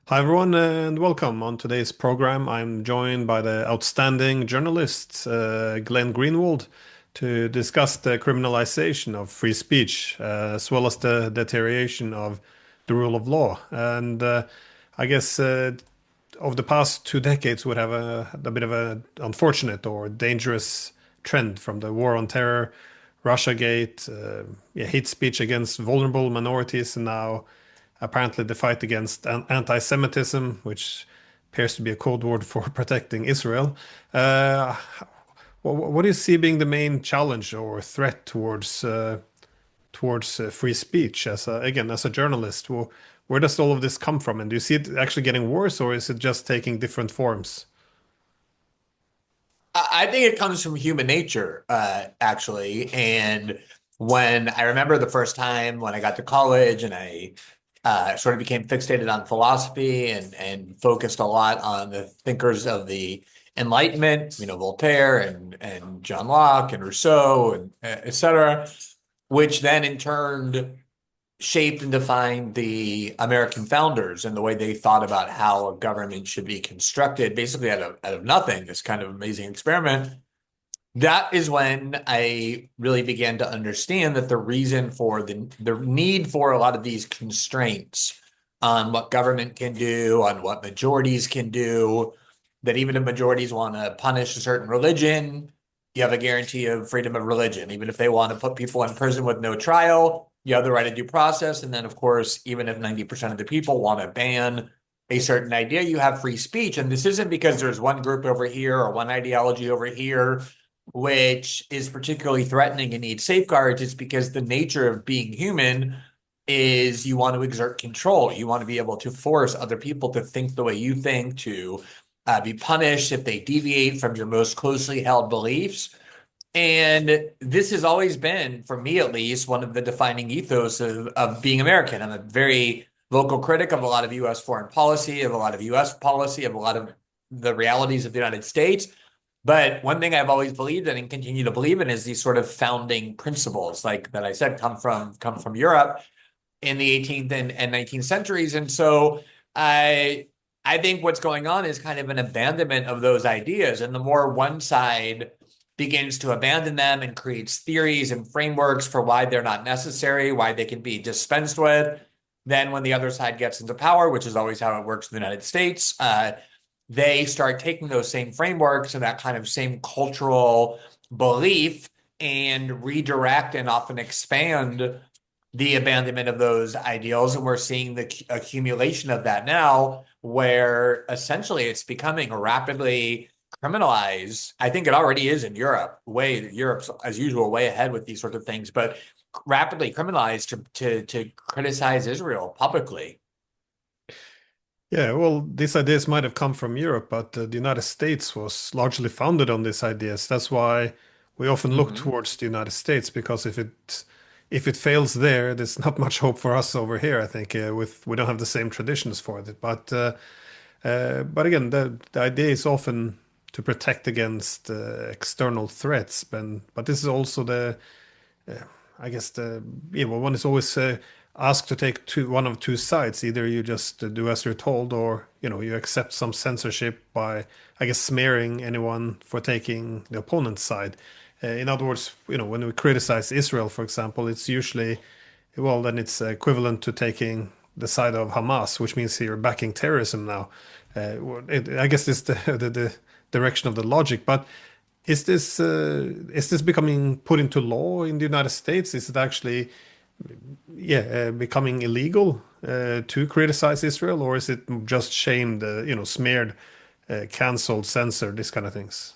Hi, everyone, and welcome. On today's program, I'm joined by the outstanding journalist, Glenn Greenwald, to discuss the criminalization of free speech, as well as the deterioration of the rule of law. And I guess over the past 2 decades, we have a bit of an unfortunate or dangerous trend from the war on terror, Russiagate, hate speech against vulnerable minorities, and now apparently the fight against anti-Semitism, which appears to be a code word for protecting Israel. Uh, what do you see being the main challenge or threat towards free speech? As a journalist, where does all of this come from? And do you see it actually getting worse, or is it just taking different forms? I think it comes from human nature, actually. And when I remember the first time when I got to college and I sort of became fixated on philosophy and focused a lot on the thinkers of the Enlightenment, Voltaire and John Locke and Rousseau and et cetera, which then in turn shaped and defined the American founders and the way they thought about how a government should be constructed, basically out of nothing, this kind of amazing experiment. That is when I really began to understand that the reason for the need for a lot of these constraints on what government can do, on what majorities can do, that even if majorities want to punish a certain religion, you have a guarantee of freedom of religion. Even if they want to put people in prison with no trial, you have the right of due process. And then, of course, even if 90% of the people want to ban a certain idea, you have free speech. And this isn't because there's one group over here or one ideology over here which is particularly threatening and needs safeguards. It's because the nature of being human is you want to exert control. You want to be able to force other people to think the way you think, to be punished if they deviate from your most closely held beliefs. And this has always been, for me at least, one of the defining ethos of being American. I'm a very vocal critic of a lot of US foreign policy, of a lot of US policy, of a lot of the realities of the United States. But one thing I've always believed in and continue to believe in is these sort of founding principles, like that I said, come from Europe in the 18th and 19th centuries. And so I think what's going on is kind of an abandonment of those ideas. And the more one side begins to abandon them and creates theories and frameworks for why they're not necessary, why they can be dispensed with, then when the other side gets into power, which is always how it works in the United States, they start taking those same frameworks and that kind of same cultural belief and redirect and often expand the abandonment of those ideals. And we're seeing the accumulation of that now, where essentially it's becoming rapidly criminalized. I think it already is in Europe. Europe's, as usual, way ahead with these sort of things, but rapidly criminalized to criticize Israel publicly. Yeah, well, these ideas might have come from Europe, but the United States was largely founded on these ideas. That's why we often look Mm-hmm. towards the United States because if it fails there, there's not much hope for us over here. I think with we don't have the same traditions for it. But again, the idea is often to protect against external threats. But this is also I guess well, one is always asked to take one of two sides. Either you just do as you're told, or you accept some censorship by, I guess, smearing anyone for taking the opponent's side. In other words, when we criticize Israel, for example, it's usually, well, then it's equivalent to taking the side of Hamas, which means you're backing terrorism now. I guess this the direction of the logic, but is this becoming put into law in the United States? Is it actually, becoming illegal to criticize Israel, or is it just shamed, smeared, canceled, censored, these kind of things?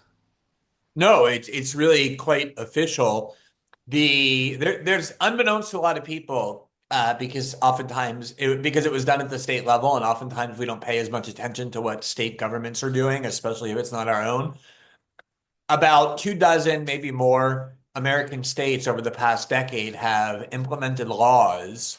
No, it's really quite official. There's unbeknownst to a lot of people, because oftentimes because it was done at the state level, and oftentimes we don't pay as much attention to what state governments are doing, especially if it's not our own. About 2 dozen, maybe more, American states over the past decade have implemented laws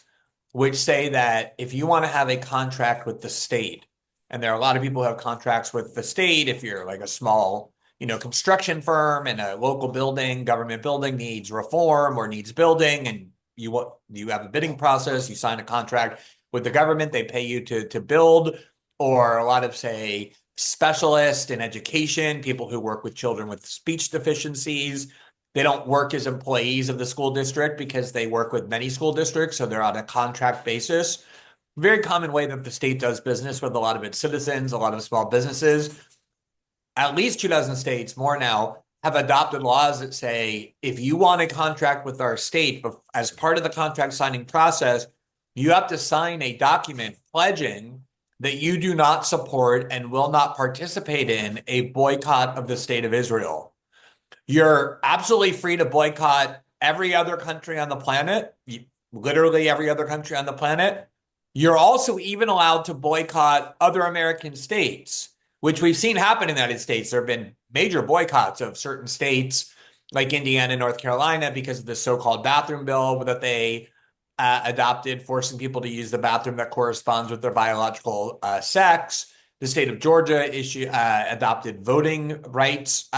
which say that if you want to have a contract with the state, and there are a lot of people who have contracts with the state, if you're like a small, construction firm and a local building, government building needs reform or needs building, and you have a bidding process, you sign a contract with the government, they pay you to build. or a lot of, say, specialists in education, people who work with children with speech deficiencies. They don't work as employees of the school district because they work with many school districts, so they're on a contract basis. Very common way that the state does business with a lot of its citizens, a lot of small businesses. At least 2 dozen states, more now, have adopted laws that say, if you want a contract with our state, as part of the contract signing process, you have to sign a document pledging that you do not support and will not participate in a boycott of the state of Israel. You're absolutely free to boycott every other country on the planet, literally every other country on the planet. You're also even allowed to boycott other American states, which we've seen happen in the United States. There have been major boycotts of certain states like Indiana and North Carolina because of the so-called bathroom bill that they adopted, forcing people to use the bathroom that corresponds with their biological sex. The state of Georgia adopted voting rights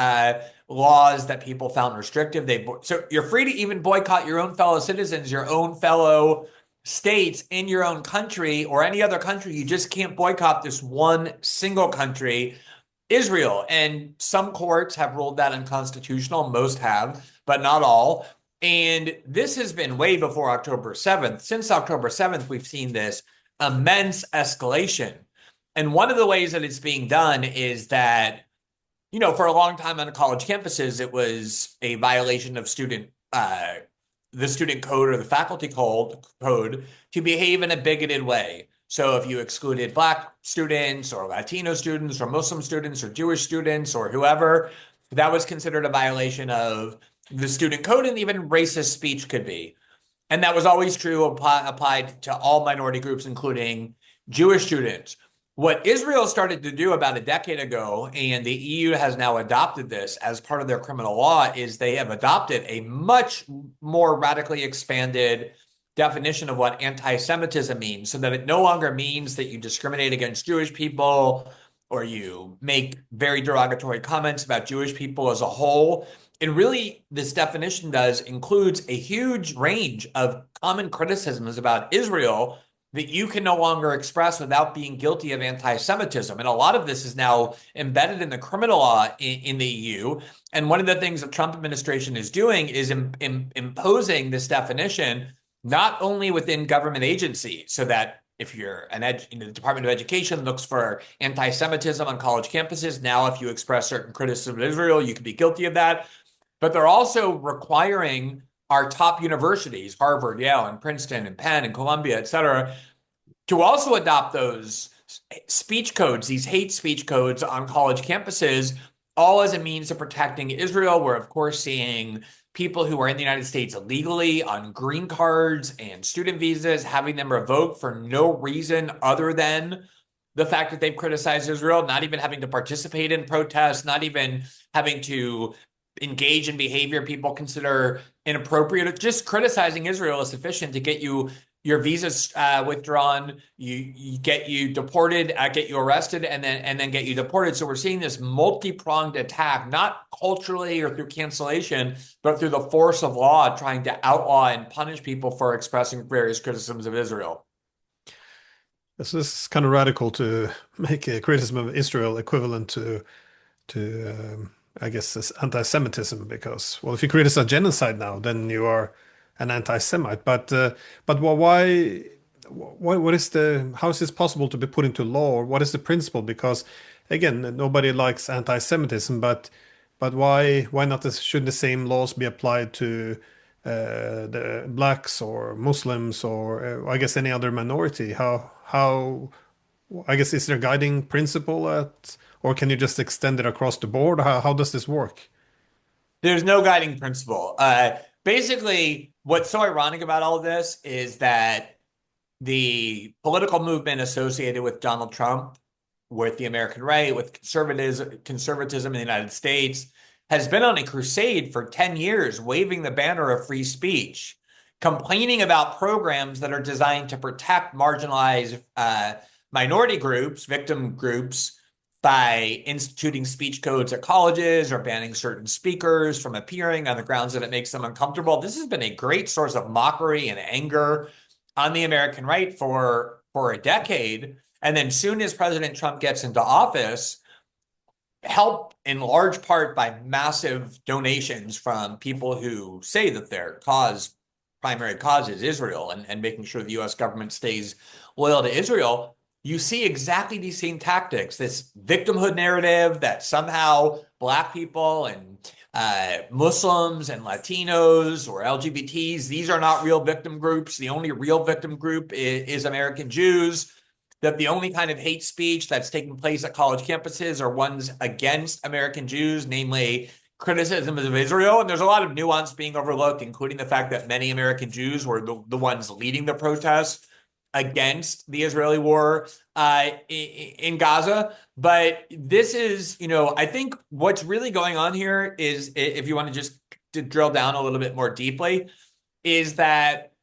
laws that people found restrictive. So you're free to even boycott your own fellow citizens, your own fellow states in your own country or any other country. You just can't boycott this one single country, Israel. And some courts have ruled that unconstitutional. Most have, but not all. And this has been way before October 7th. Since October 7th, we've seen this immense escalation. And one of the ways that it's being done is that, for a long time on college campuses, it was a violation of the student code or the faculty code to behave in a bigoted way. So if you excluded Black students or Latino students or Muslim students or Jewish students or whoever, that was considered a violation of the student code, and even racist speech could be. And that was always true, applied to all minority groups, including Jewish students. What Israel started to do about a decade ago, and the EU has now adopted this as part of their criminal law, is they have adopted a much more radically expanded definition of what anti-Semitism means, so that it no longer means that you discriminate against Jewish people or you make very derogatory comments about Jewish people as a whole. And really, this definition includes a huge range of common criticisms about Israel that you can no longer express without being guilty of anti-Semitism. And a lot of this is now embedded in the criminal law in the EU. And one of the things the Trump administration is doing is imposing this definition not only within government agencies, so that if you're the Department of Education looks for anti-Semitism on college campuses, now if you express certain criticism of Israel, you could be guilty of that. But they're also requiring our top universities, Harvard, Yale, and Princeton, and Penn, and Columbia, et cetera, to also adopt those speech codes, these hate speech codes on college campuses, all as a means of protecting Israel. We're, of course, seeing people who are in the United States illegally on green cards and student visas, having them revoked for no reason other than the fact that they've criticized Israel, not even having to participate in protests, not even having to engage in behavior people consider inappropriate. Just criticizing Israel is sufficient to get you your visas withdrawn, you get you deported, get you arrested, and then get you deported. So we're seeing this multi-pronged attack, not culturally or through cancellation, but through the force of law, trying to outlaw and punish people for expressing various criticisms of Israel. So this is kind of radical to make a criticism of Israel equivalent to I guess this anti-Semitism, because, well, if you criticize genocide now, then you are an anti-Semite. But why? What is how is this possible to be put into law? Or what is the principle? Because again, nobody likes anti-Semitism, but why not? Should the same laws be applied to the blacks or Muslims or I guess any other minority? How I guess, is there a guiding principle or can you just extend it across the board? How does this work? There's no guiding principle. Basically, what's so ironic about all of this is that the political movement associated with Donald Trump, with the American right, with conservatism in the United States, has been on a crusade for 10 years, waving the banner of free speech, complaining about programs that are designed to protect marginalized minority groups, victim groups, by instituting speech codes at colleges or banning certain speakers from appearing on the grounds that it makes them uncomfortable. This has been a great source of mockery and anger on the American right for a decade. And then soon as President Trump gets into office, helped in large part by massive donations from people who say that their primary cause is Israel, and making sure the US government stays loyal to Israel, you see exactly these same tactics, this victimhood narrative that somehow Black people and Muslims and Latinos or LGBTs, these are not real victim groups. The only real victim group is American Jews. That the only kind of hate speech that's taking place at college campuses are ones against American Jews, namely criticism of Israel. And there's a lot of nuance being overlooked, including the fact that many American Jews were the ones leading the protests against the Israeli war in Gaza. But this is, I think what's really going on here is, if you want to just drill down a little bit more deeply, is that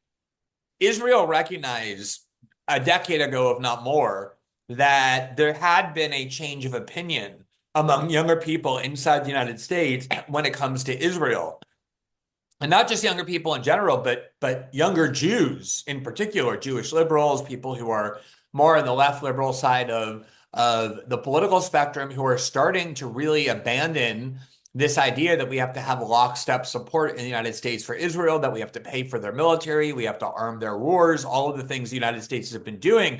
Israel recognized a decade ago, if not more, that there had been a change of opinion among younger people inside the United States when it comes to Israel. And not just younger people in general, but younger Jews in particular, Jewish liberals, people who are more on the left liberal side of the political spectrum, who are starting to really abandon this idea that we have to have lockstep support in the United States for Israel, that we have to pay for their military, we have to arm their wars, all of the things the United States has been doing.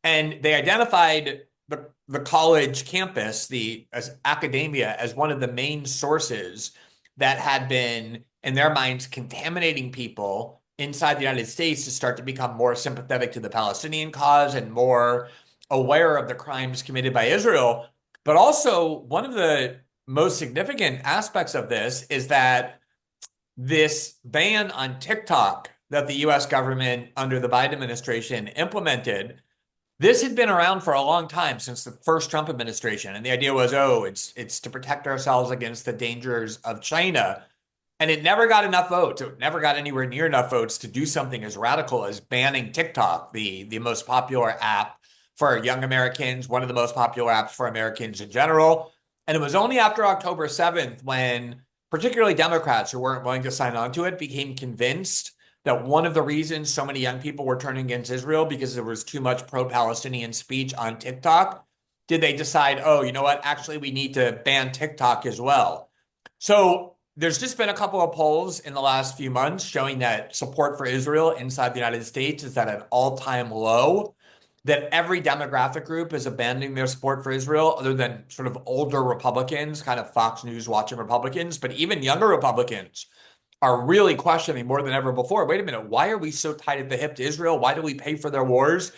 And they identified the college campus, as academia, as one of the main sources that had been, in their minds, contaminating people inside the United States to start to become more sympathetic to the Palestinian cause and more aware of the crimes committed by Israel. But also, one of the most significant aspects of this is that this ban on TikTok that the US government under the Biden administration implemented, this had been around for a long time, since the first Trump administration. And the idea was, it's to protect ourselves against the dangers of China. And it never got enough votes. It never got anywhere near enough votes to do something as radical as banning TikTok, the most popular app for young Americans, one of the most popular apps for Americans in general. And it was only after October 7th when particularly Democrats who weren't willing to sign on to it became convinced that one of the reasons so many young people were turning against Israel because there was too much pro-Palestinian speech on TikTok. Did they decide, oh, you know what? Actually, we need to ban TikTok as well. So there's just been a couple of polls in the last few months showing that support for Israel inside the United States is at an all-time low, that every demographic group is abandoning their support for Israel, other than sort of older Republicans, kind of Fox News watching Republicans. But even younger Republicans are really questioning more than ever before. Wait a minute, why are we so tight at the hip to Israel? Why do we pay for their wars?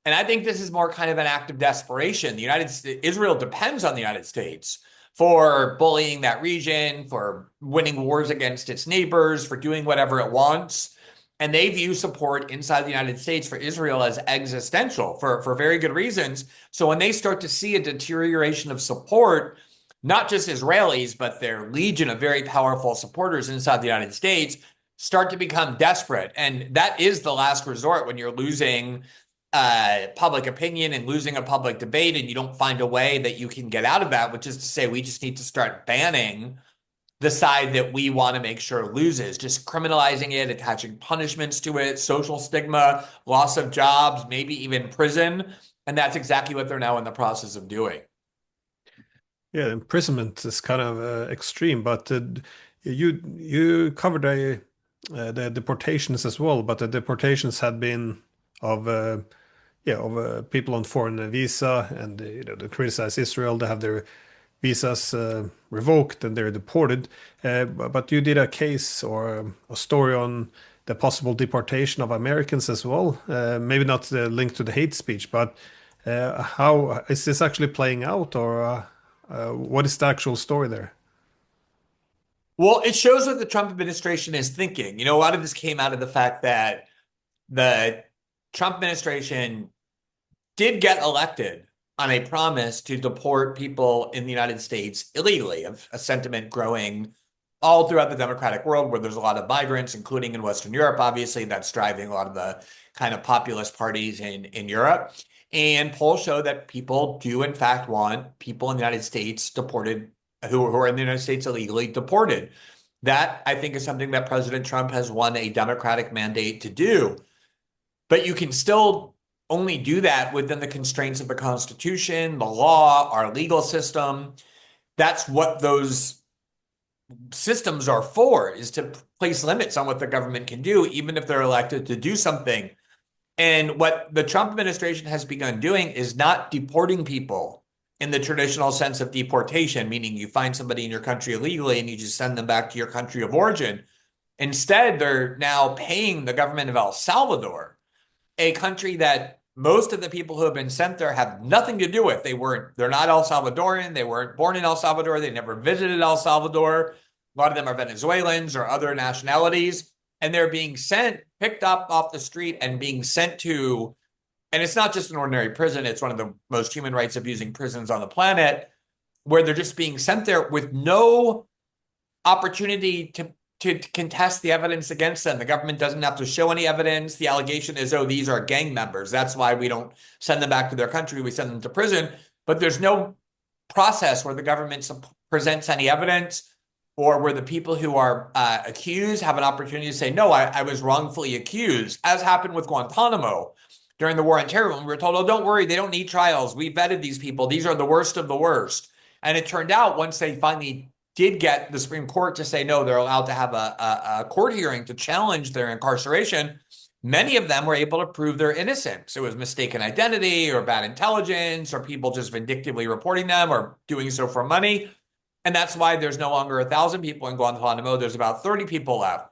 And I think this is more kind of an act of desperation. Israel depends on the United States for bullying that region, for winning wars against its neighbors, for doing whatever it wants. And they view support inside the United States for Israel as existential for very good reasons. So when they start to see a deterioration of support, not just Israelis, but their legion of very powerful supporters inside the United States start to become desperate. And that is the last resort when you're losing public opinion and losing a public debate, and you don't find a way that you can get out of that, which is to say we just need to start banning the side that we want to make sure loses, just criminalizing it, attaching punishments to it, social stigma, loss of jobs, maybe even prison. And that's exactly what they're now in the process of doing. Yeah, imprisonment is kind of extreme, but you covered the deportations as well, but the deportations had been of people on foreign visa, and they criticize Israel. They have their visas revoked and they're deported. But you did a case or a story on the possible deportation of Americans as well. Maybe not linked to the hate speech, but how is this actually playing out, or what is the actual story there? Well, it shows what the Trump administration is thinking. A lot of this came out of the fact that the Trump administration did get elected on a promise to deport people in the United States illegally, of a sentiment growing all throughout the democratic world where there's a lot of migrants, including in Western Europe. Obviously, that's driving a lot of the kind of populist parties in Europe. And polls show that people do, in fact, want people in the United States deported, who are in the United States illegally deported. That, I think, is something that President Trump has won a Democratic mandate to do. But you can still only do that within the constraints of the Constitution, the law, our legal system. That's what those systems are for, is to place limits on what the government can do, even if they're elected to do something. And what the Trump administration has begun doing is not deporting people in the traditional sense of deportation, meaning you find somebody in your country illegally and you just send them back to your country of origin. Instead, they're now paying the government of El Salvador, a country that most of the people who have been sent there have nothing to do with. They're not El Salvadorian. They weren't born in El Salvador. They never visited El Salvador. A lot of them are Venezuelans or other nationalities. And they're being picked up off the street and being sent to, and it's not just an ordinary prison. It's one of the most human rights abusing prisons on the planet, where they're just being sent there with no opportunity to contest the evidence against them. The government doesn't have to show any evidence. The allegation is, oh, these are gang members. That's why we don't send them back to their country. We send them to prison. But there's no process where the government presents any evidence, or where the people who are accused have an opportunity to say, no, I was wrongfully accused, as happened with Guantanamo during the war on terror, when we were told, oh, don't worry, they don't need trials. We vetted these people. These are the worst of the worst. And it turned out, once they finally did get the Supreme Court to say, no, they're allowed to have a court hearing to challenge their incarceration, many of them were able to prove their innocence. It was mistaken identity or bad intelligence or people just vindictively reporting them or doing so for money. And that's why there's no longer 1,000 people in Guantanamo. There's about 30 people left.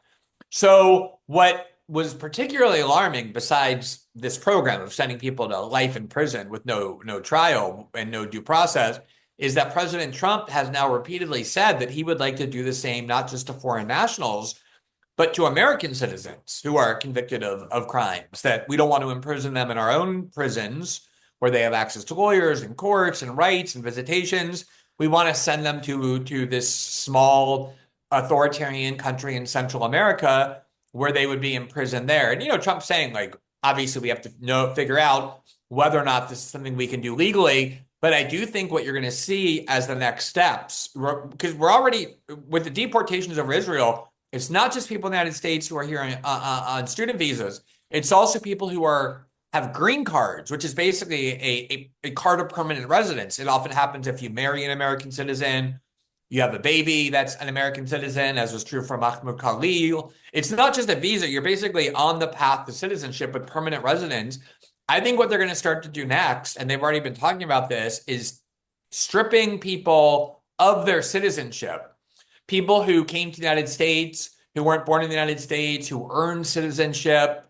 So what was particularly alarming, besides this program of sending people to life in prison with no trial and no due process, is that President Trump has now repeatedly said that he would like to do the same, not just to foreign nationals, but to American citizens who are convicted of crimes, that we don't want to imprison them in our own prisons where they have access to lawyers and courts and rights and visitations. We want to send them to this small authoritarian country in Central America where they would be imprisoned there. And, Trump's saying, like, obviously we have to figure out whether or not this is something we can do legally. But I do think what you're going to see as the next steps, because we're already, with the deportations over Israel, it's not just people in the United States who are here on student visas. It's also people who have green cards, which is basically a card of permanent residence. It often happens if you marry an American citizen, you have a baby that's an American citizen, as was true for Mahmoud Khalil. It's not just a visa. You're basically on the path to citizenship with permanent residence. I think what they're going to start to do next, and they've already been talking about this, is stripping people of their citizenship. People who came to the United States, who weren't born in the United States, who earned citizenship,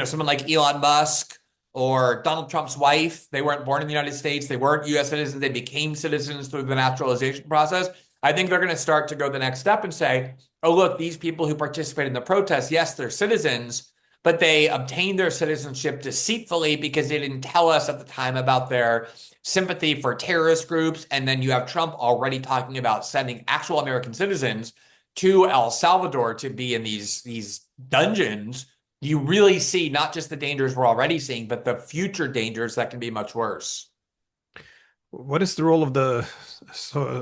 someone like Elon Musk or Donald Trump's wife, they weren't born in the United States, they weren't US citizens, they became citizens through the naturalization process. I think they're going to start to go the next step and say, oh, look, these people who participated in the protests, yes, they're citizens, but they obtained their citizenship deceitfully because they didn't tell us at the time about their sympathy for terrorist groups. And then you have Trump already talking about sending actual American citizens to El Salvador to be in these dungeons. You really see not just the dangers we're already seeing, but the future dangers that can be much worse. What is the role of the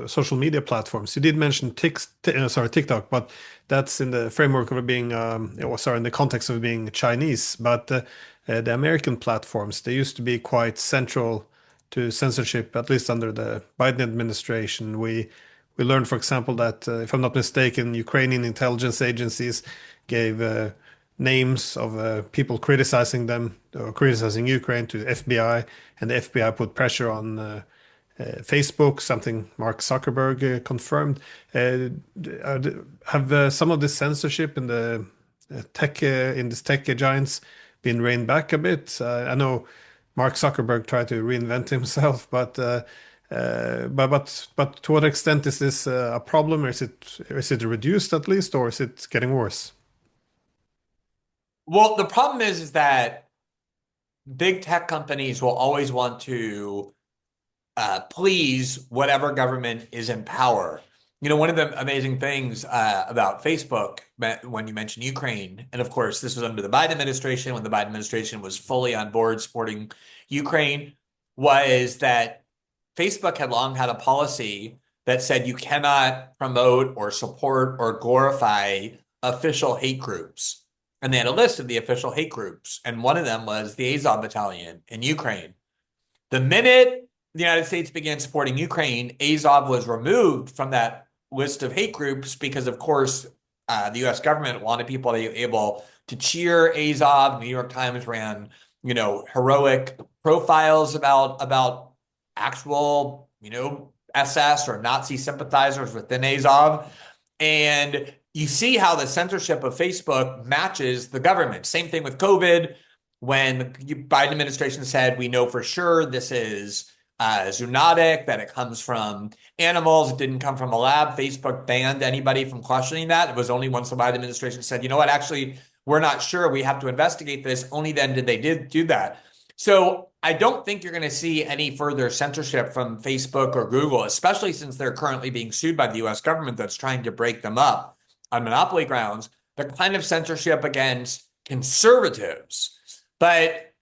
social media platforms? You did mention TikTok, but that's in the framework of it being, in the context of it being Chinese. But the American platforms, they used to be quite central to censorship, at least under the Biden administration. We learned, for example, that if I'm not mistaken, Ukrainian intelligence agencies gave names of people criticizing them or criticizing Ukraine to the FBI, and the FBI put pressure on Facebook, something Mark Zuckerberg confirmed. Have some of the censorship in the in this tech giants been reined back a bit? I know Mark Zuckerberg tried to reinvent himself, but to what extent is this a problem? Or is it reduced at least, or is it getting worse? Well, the problem is that big tech companies will always want to please whatever government is in power. One of the amazing things about Facebook, when you mentioned Ukraine, and of course, this was under the Biden administration, when the Biden administration was fully on board supporting Ukraine, was that Facebook had long had a policy that said you cannot promote or support or glorify official hate groups. and they had a list of the official hate groups, and one of them was the Azov Battalion in Ukraine. The minute the United States began supporting Ukraine, Azov was removed from that list of hate groups because, of course, the U.S. government wanted people to be able to cheer Azov. The New York Times ran, heroic profiles about actual, SS or Nazi sympathizers within Azov. And you see how the censorship of Facebook matches the government. Same thing with COVID. When the Biden administration said, we know for sure this is zoonotic, that it comes from animals, it didn't come from a lab, Facebook banned anybody from questioning that. It was only once the Biden administration said, you know what, actually, we're not sure, we have to investigate this, only then did they do that. So I don't think you're going to see any further censorship from Facebook or Google, especially since they're currently being sued by the US government that's trying to break them up on monopoly grounds. The kind of censorship against conservatives. But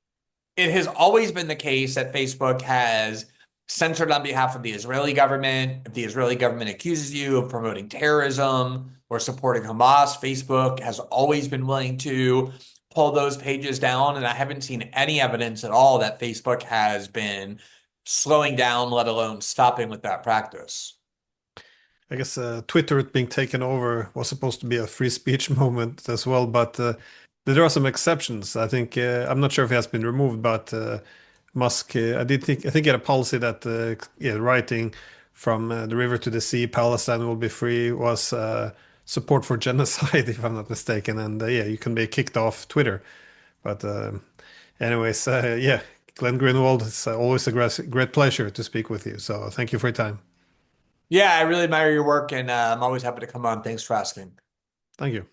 it has always been the case that Facebook has censored on behalf of the Israeli government. If the Israeli government accuses you of promoting terrorism or supporting Hamas, Facebook has always been willing to pull those pages down. And I haven't seen any evidence at all that Facebook has been slowing down, let alone stopping with that practice. I guess Twitter being taken over was supposed to be a free speech moment as well, but there are some exceptions. I think I'm not sure if it has been removed, but Musk, I think he had a policy that yeah, writing from the river to the sea, Palestine will be free was support for genocide, if I'm not mistaken, and yeah, you can be kicked off Twitter. But anyways, yeah, Glenn Greenwald, it's always a great pleasure to speak with you. So thank you for your time. Yeah, I really admire your work, and I'm always happy to come on. Thanks for asking. Thank you.